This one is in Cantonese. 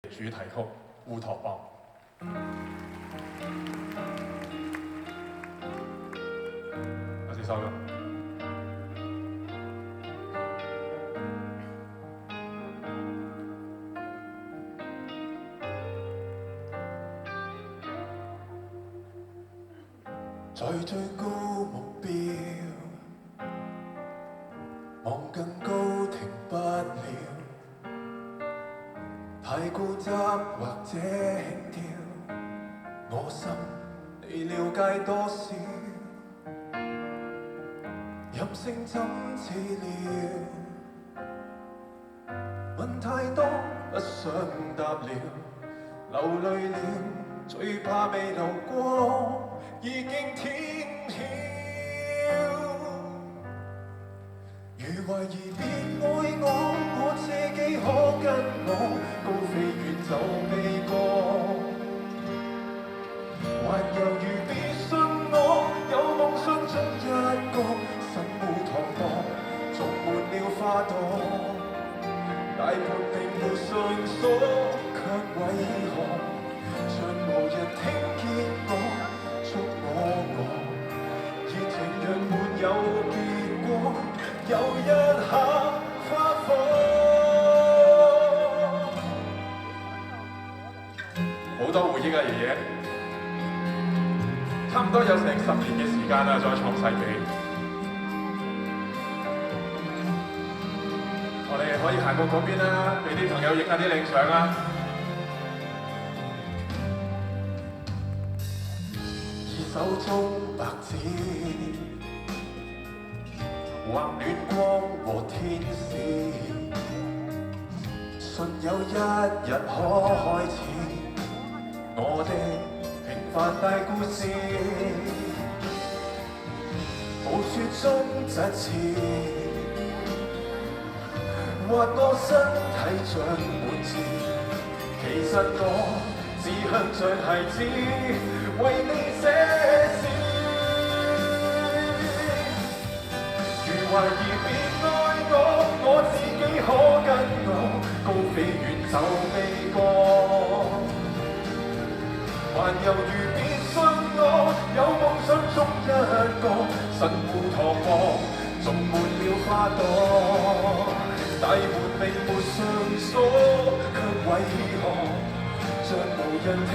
主題曲《烏托邦》。我先收咗。在最高目標，望更高停不了，太固執或者輕佻，我心你了解多少？任性怎治療？問太多不想答了，流淚了，最怕未流過。已經天曉，如懷疑別愛我，我自己可跟我高飛遠走未過。還猶豫別信我，有夢想中一個神烏托邦，種滿了花朵，大盤並沒上鎖，卻為何像無人聽見我？熱情若沒有結果，又一下花火。好多回憶啊，爺爺，差唔多有成10年嘅時間啦，在創世紀。我哋可以行過嗰邊啦，俾啲朋友影下啲靚相啊！手中白紙，畫暖光和天使，信有一日可開始我的平凡大故事。暴雪中疾馳，劃我身體像滿刺，其實我只向着孩子，為你寫詩。如懷疑別愛我，我自己可跟我高飛遠走未過。還猶豫別信我，有夢想中一個神烏托邦，種滿了花朵，大門並沒上鎖，卻為何像無人聽